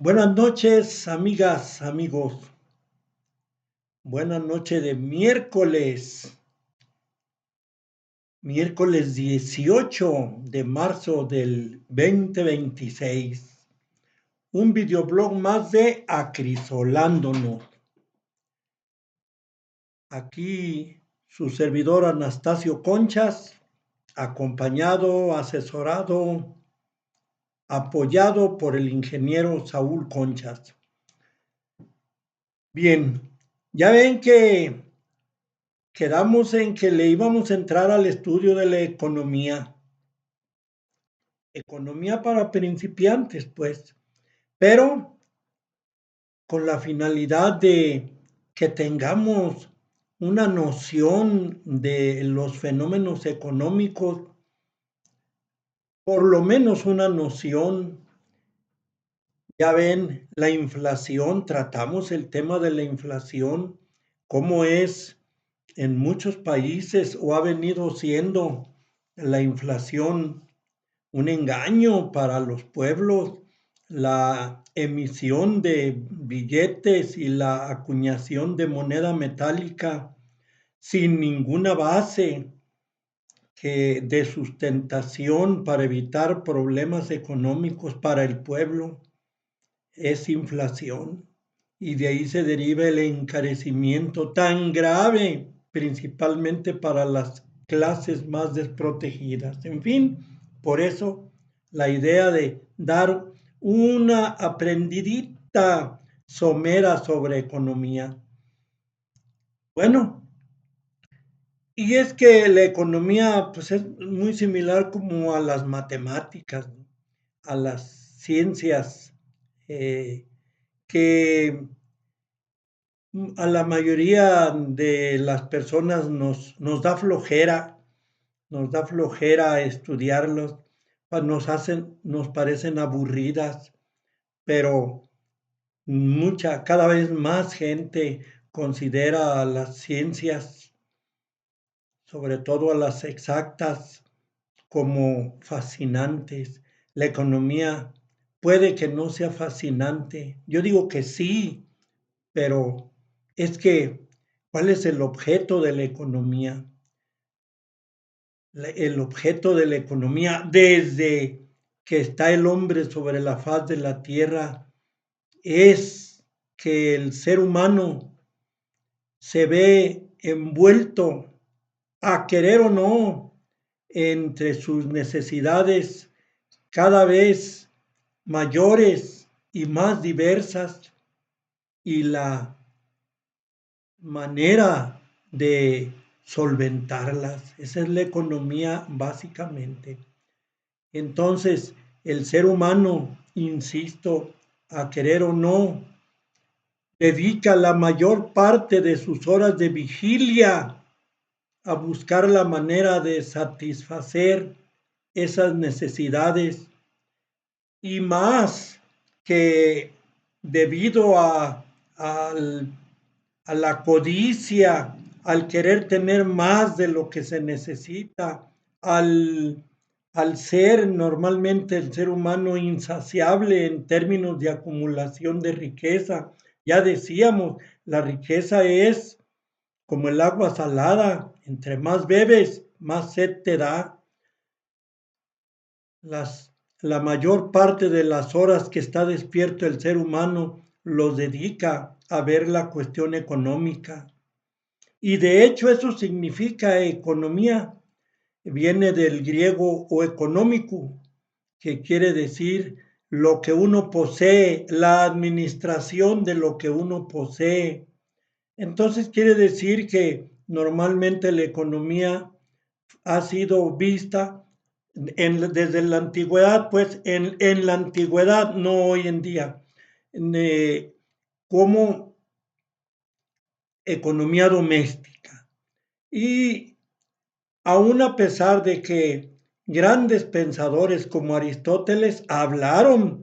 Buenas noches, amigas, amigos. Buenas noches de miércoles 18 de marzo del 2026. Un videoblog más de Acrisolándonos. Aquí su servidor Anastasio Conchas, acompañado, asesorado, apoyado por el ingeniero Saúl Conchas. Bien, ya ven que quedamos en que le íbamos a entrar al estudio de la economía. Economía para principiantes, pues, pero con la finalidad de que tengamos una noción de los fenómenos económicos, por lo menos una noción. Ya ven, la inflación, tratamos el tema de la inflación, cómo es en muchos países o ha venido siendo la inflación un engaño para los pueblos, la emisión de billetes y la acuñación de moneda metálica sin ninguna base de sustentación para evitar problemas económicos para el pueblo es inflación. Y de ahí se deriva el encarecimiento tan grave, principalmente para las clases más desprotegidas. En fin, por eso la idea de dar una aprendidita somera sobre economía. Bueno, y es que la economía pues es muy similar como a las matemáticas, ¿no? A las ciencias eh, que a la mayoría de las personas nos da flojera estudiarlos, nos parecen aburridas, pero cada vez más gente considera a las ciencias, sobre todo a las exactas, como fascinantes. La economía puede que no sea fascinante. Yo digo que sí, pero es que, ¿cuál es el objeto de la economía? El objeto de la economía desde que está el hombre sobre la faz de la tierra es que el ser humano se ve envuelto, a querer o no, entre sus necesidades cada vez mayores y más diversas, y la manera de solventarlas. Esa es la economía básicamente. Entonces, el ser humano, insisto, a querer o no, dedica la mayor parte de sus horas de vigilia a buscar la manera de satisfacer esas necesidades, y más que debido al a la codicia, al querer tener más de lo que se necesita, al, al ser normalmente el ser humano insaciable en términos de acumulación de riqueza. Ya decíamos, la riqueza es como el agua salada, entre más bebes, más sed te da. La mayor parte de las horas que está despierto el ser humano los dedica a ver la cuestión económica. Y de hecho eso significa economía, viene del griego o económico, que quiere decir lo que uno posee, la administración de lo que uno posee. Entonces quiere decir que normalmente la economía ha sido vista desde la antigüedad, pues en la antigüedad, no hoy en día, como economía doméstica. Y aún a pesar de que grandes pensadores como Aristóteles hablaron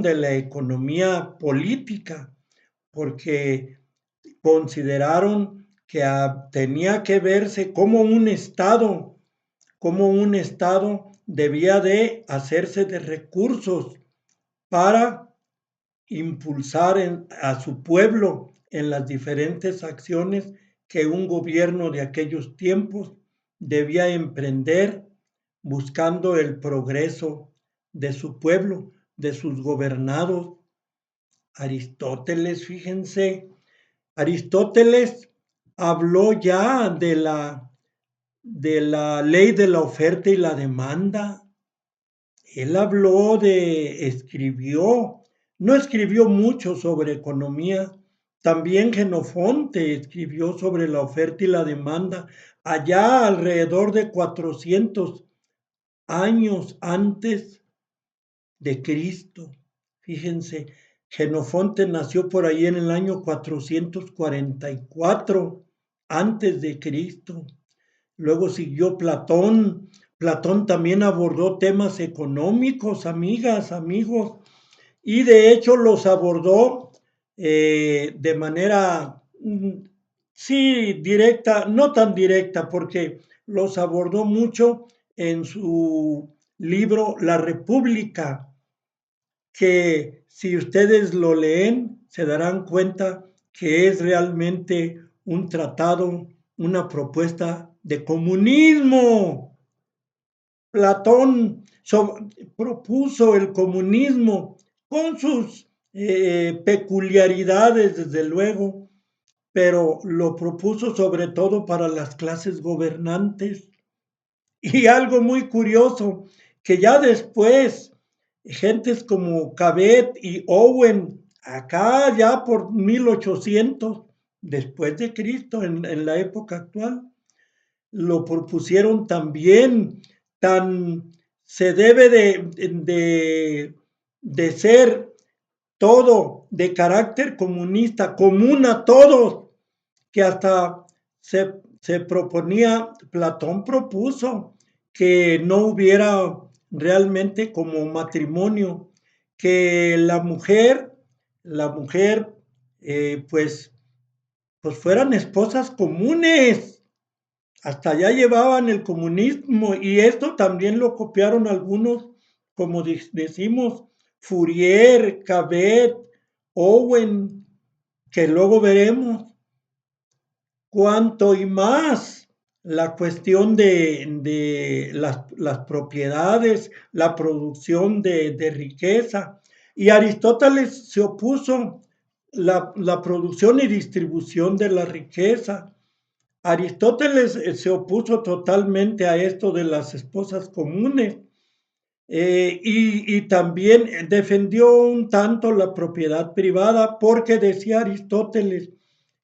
de la economía política, porque consideraron que tenía que verse como un Estado debía de hacerse de recursos para impulsar a su pueblo en las diferentes acciones que un gobierno de aquellos tiempos debía emprender buscando el progreso de su pueblo, de sus gobernados. Aristóteles, fíjense, Aristóteles habló ya de la ley de la oferta y la demanda. Él escribió, no escribió mucho sobre economía, también Jenofonte escribió sobre la oferta y la demanda, allá alrededor de 400 años antes de Cristo. Fíjense, Jenofonte nació por ahí en el año 444 antes de Cristo. Luego siguió Platón. Platón también abordó temas económicos, amigas, amigos, y de hecho los abordó de manera, sí, directa, no tan directa, porque los abordó mucho en su libro La República, que si ustedes lo leen, se darán cuenta que es realmente un tratado, una propuesta de comunismo. Platón propuso el comunismo con sus peculiaridades, desde luego, pero lo propuso sobre todo para las clases gobernantes. Y algo muy curioso, que ya después, gentes como Cabet y Owen, acá ya por 1800, después de Cristo, en la época actual, lo propusieron también. Se debe de ser todo de carácter comunista, común a todos, que hasta se proponía, Platón propuso que no hubiera realmente como matrimonio, que la mujer pues fueran esposas comunes. Hasta allá llevaban el comunismo y esto también lo copiaron algunos, como decimos, Fourier, Cabet, Owen, que luego veremos cuánto y más la cuestión de las propiedades, la producción de riqueza. Y Aristóteles se opuso la producción y distribución de la riqueza. Aristóteles se opuso totalmente a esto de las esposas comunes y también defendió un tanto la propiedad privada porque decía Aristóteles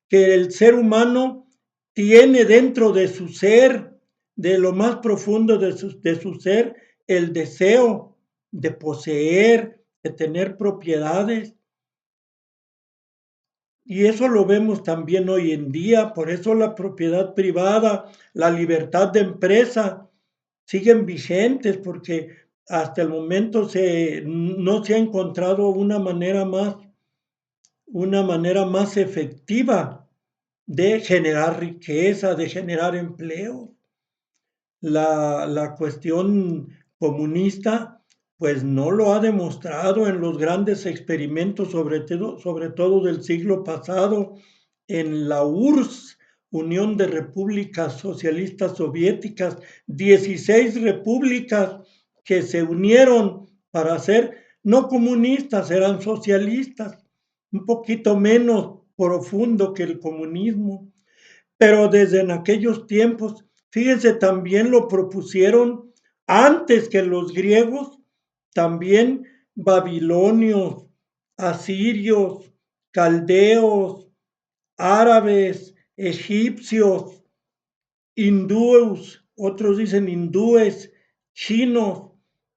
que el ser humano tiene dentro de su ser, de lo más profundo de su ser, el deseo de poseer, de tener propiedades. Y eso lo vemos también hoy en día, por eso la propiedad privada, la libertad de empresa siguen vigentes, porque hasta el momento no se ha encontrado una manera más efectiva de generar riqueza, de generar empleo. La cuestión comunista pues no lo ha demostrado en los grandes experimentos, sobre todo del siglo pasado, en la URSS, Unión de Repúblicas Socialistas Soviéticas, 16 repúblicas que se unieron para ser no comunistas, eran socialistas, un poquito menos profundo que el comunismo, pero desde en aquellos tiempos, fíjense, también lo propusieron antes que los griegos, también babilonios, asirios, caldeos, árabes, egipcios, hindúes, otros dicen hindúes, chinos,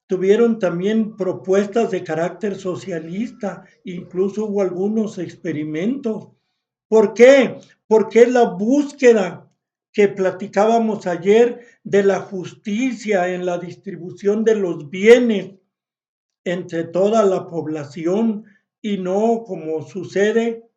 tuvieron también propuestas de carácter socialista, incluso hubo algunos experimentos. ¿Por qué? Porque es la búsqueda que platicábamos ayer de la justicia en la distribución de los bienes entre toda la población y no como sucede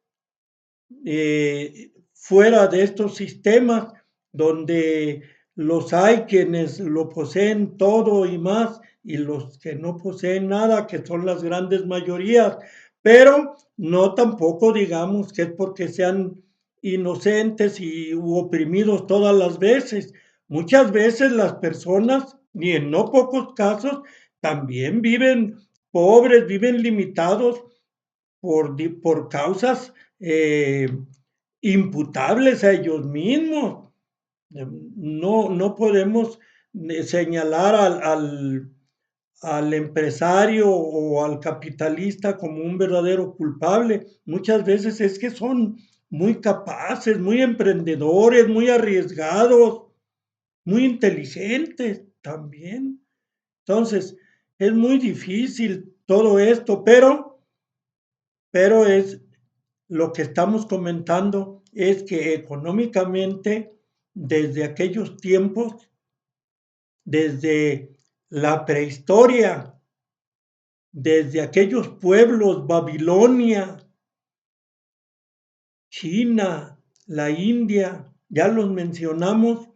fuera de estos sistemas donde los hay quienes lo poseen todo y más y los que no poseen nada, que son las grandes mayorías, pero no tampoco digamos que es porque sean inocentes y oprimidos todas las veces. Muchas veces las personas, y en no pocos casos, también viven pobres, viven limitados por causas imputables a ellos mismos. No podemos señalar al empresario o al capitalista como un verdadero culpable. Muchas veces es que son muy capaces, muy emprendedores, muy arriesgados, muy inteligentes también. Entonces, es muy difícil todo esto, pero es lo que estamos comentando es que económicamente, desde aquellos tiempos, desde la prehistoria, desde aquellos pueblos, Babilonia, China, la India, ya los mencionamos,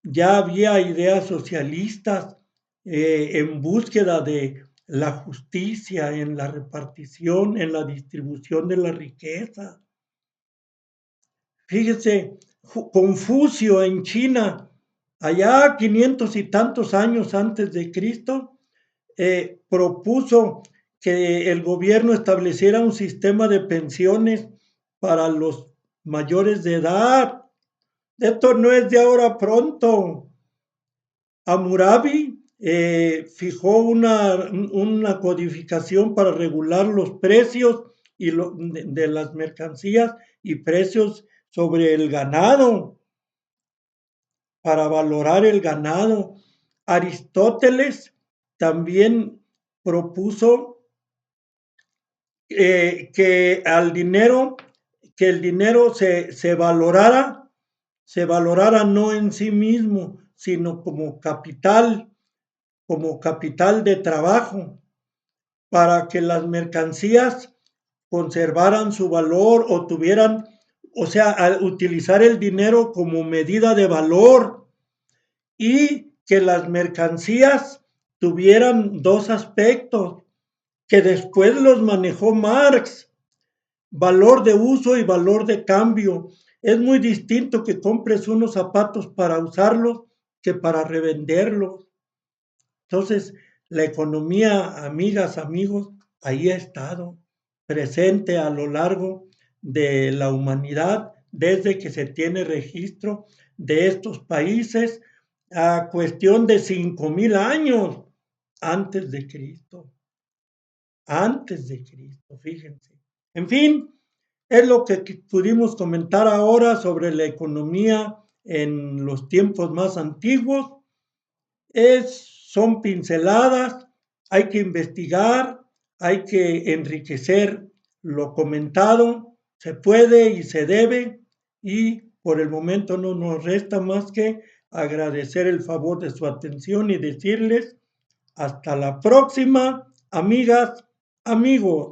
ya había ideas socialistas en búsqueda de la justicia en la repartición, en la distribución de la riqueza. Fíjese, Confucio en China, allá 500 y tantos años antes de Cristo, propuso que el gobierno estableciera un sistema de pensiones para los mayores de edad. Esto no es de ahora pronto. Hammurabi fijó una codificación para regular los precios de las mercancías y precios sobre el ganado, para valorar el ganado. Aristóteles también propuso que el dinero se valorara no en sí mismo, sino como capital de trabajo, para que las mercancías conservaran su valor o tuvieran, o sea, al utilizar el dinero como medida de valor y que las mercancías tuvieran dos aspectos que después los manejó Marx: valor de uso y valor de cambio. Es muy distinto que compres unos zapatos para usarlos que para revenderlos. Entonces, la economía, amigas, amigos, ahí ha estado presente a lo largo de la humanidad desde que se tiene registro de estos países a cuestión de 5,000 años antes de Cristo. Antes de Cristo, fíjense. En fin, es lo que pudimos comentar ahora sobre la economía en los tiempos más antiguos. Son pinceladas, hay que investigar, hay que enriquecer lo comentado, se puede y se debe, y por el momento no nos resta más que agradecer el favor de su atención y decirles hasta la próxima, amigas, amigos.